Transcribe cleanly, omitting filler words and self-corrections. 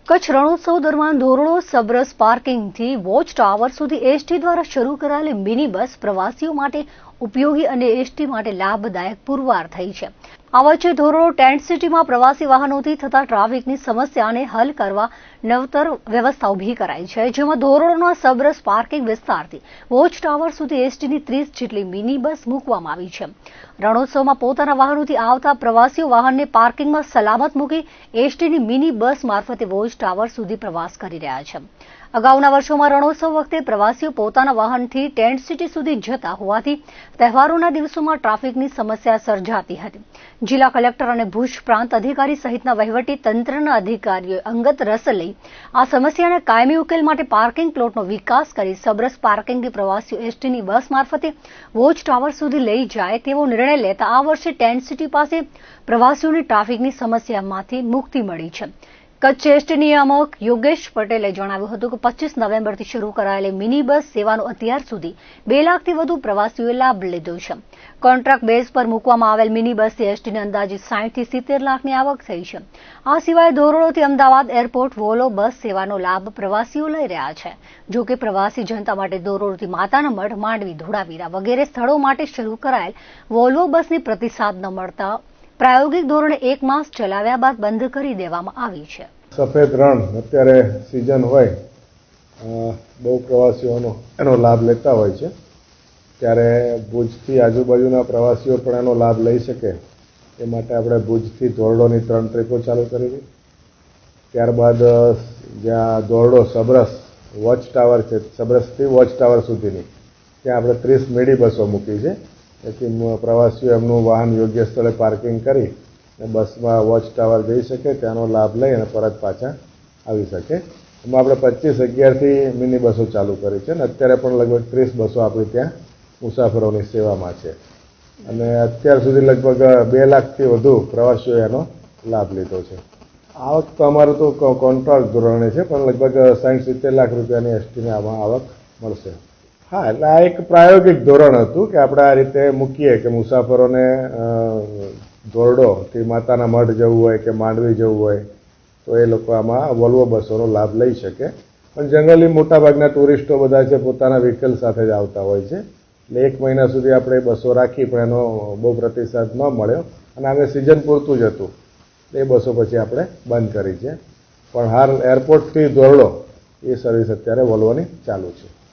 કચ્છ રણોત્સવ દરમિયાન Dhordo Sabras પાર્કિંગથી watch tower સુધી ST દ્વારા શરૂ કરાયેલી મિની બસ પ્રવાસીઓ માટે ઉપયોગી અને એસટી માટે લાભદાયક પુરવાર થઈ છે. આ વચ્ચે ધોરડો ટેન્ટ સિટીમાં પ્રવાસી વાહનોથી થતા ટ્રાફિકની સમસ્યાને હલ કરવા નવતર વ્યવસ્થા ઊભી કરાઈ છે, જેમાં ધોરડોના સબરસ પાર્કિંગ વિસ્તારથી વોચ ટાવર સુધી એસટીની 30 જેટલી મિની બસ મૂકવામાં આવી છે. રણોત્સવમાં પોતાના વાહનોથી આવતા પ્રવાસીઓ વાહનને પાર્કિંગમાં સલામત મૂકી એસટીની મિની બસ મારફતે વોચ ટાવર સુધી પ્રવાસ કરી રહ્યા છે. અગાઉના વર્ષોમાં રણોત્સવ વખતે પ્રવાસીઓ પોતાના વાહનથી ટેન્ટ સિટી સુધી જતા હોવાથી તહેવારોના દિવસોમાં ટ્રાફિકની સમસ્યા સર્જાતી હતી. જિલ્લા કલેક્ટર અને ભુજ પ્રાંત અધિકારી સહિતના વહીવટી તંત્રના અધિકારીઓએ અંગત રસ લઈ આ સમસ્યાના કાયમી ઉકેલ માટે પાર્કિંગ પ્લોટનો વિકાસ કરી સબરસ પાર્કિંગથી પ્રવાસીઓ એસટીની બસ મારફતે વોચ ટાવર સુધી લઈ જાય તેવો નિર્ણય લેતા આ વર્ષે ટેન્ટ સિટી પાસે પ્રવાસીઓની ટ્રાફિકની સમસ્યામાંથી મુક્તિ મળી છે. કચ્છ એસટી નિયામક યોગેશ પટેલે જણાવ્યું હતું કે 25 નવેમ્બરથી શરૂ કરાયેલી મિની બસ સેવાનો અત્યાર સુધી 2 લાખથી વધુ પ્રવાસીઓએ લાભ લીધો છે. કોન્ટ્રાક્ટ બેઝ પર મૂકવામાં આવેલ મિની બસથી એસટીને અંદાજિત 60 થી 70 લાખની આવક થઈ છે. આ સિવાય ધોરડોથી અમદાવાદ એરપોર્ટ વોલ્વો બસ સેવાનો લાભ પ્રવાસીઓ લઈ રહ્યા છે. જો કે પ્રવાસી જનતા માટે ધોરડોથી માતાના મઢ, માંડવી, ધોળાવીરા વગેરે સ્થળો માટે શરૂ કરાયેલ વોલ્વો બસની પ્રતિસાદ ન મળતા પ્રાયોગિક ધોરણે 1 માસ ચલાવ્યા બાદ બંધ કરી દેવામાં આવી છે. સફેદ રણ અત્યારે સિઝન હોય, બહુ પ્રવાસીઓનો એનો લાભ લેતા હોય છે, ત્યારે ભુજથી આજુબાજુના પ્રવાસીઓ પણ એનો લાભ લઈ શકે એ માટે આપણે ભુજથી ધોરડોની 3 ટ્રીપો ચાલુ કરી હતી. ત્યારબાદ જ્યાં ધોરડો સબરસ વોચ ટાવર છે, સબરસથી વોચ ટાવર સુધીની ત્યાં આપણે 30 મિની બસો મૂકી છે. જેથી પ્રવાસીઓ એમનું વાહન યોગ્ય સ્થળે પાર્કિંગ કરી અને બસમાં વોચ ટાવર જઈ શકે, ત્યાંનો લાભ લઈ અને પરત પાછા આવી શકે. એમાં આપણે 25/11થી મિની બસો ચાલુ કરી છે અને અત્યારે પણ લગભગ 30 બસો આપણી ત્યાં મુસાફરોની સેવામાં છે અને અત્યાર સુધી લગભગ 2 લાખથી વધુ પ્રવાસીઓએ એનો લાભ લીધો છે. આવક તો અમારું તો કોન્ટ્રાક્ટ ધોરણે છે, પણ લગભગ 60-70 લાખ રૂપિયાની એસટીને આમાં આવક મળશે. હા, એટલે આ એક પ્રાયોગિક ધોરણ હતું કે આપણે આ રીતે મૂકીએ કે મુસાફરોને ધોરડોથી માતાના મઢ જવું હોય કે માંડવી જવું હોય તો એ લોકો આમાં વોલ્વો બસોનો લાભ લઈ શકે. પણ જનરલી મોટાભાગના ટુરિસ્ટો બધા છે પોતાના વ્હીકલ સાથે જ આવતા હોય છે, એટલે 1 મહિના સુધી આપણે બસો રાખી પણ એનો બહુ પ્રતિસાદ ન મળ્યો અને આમે સિઝન પૂરતું જ હતું. એ બસો પછી આપણે બંધ કરી છે, પણ હાલ એરપોર્ટથી ધોરડો એ સર્વિસ અત્યારે વોલ્વોની ચાલુ છે.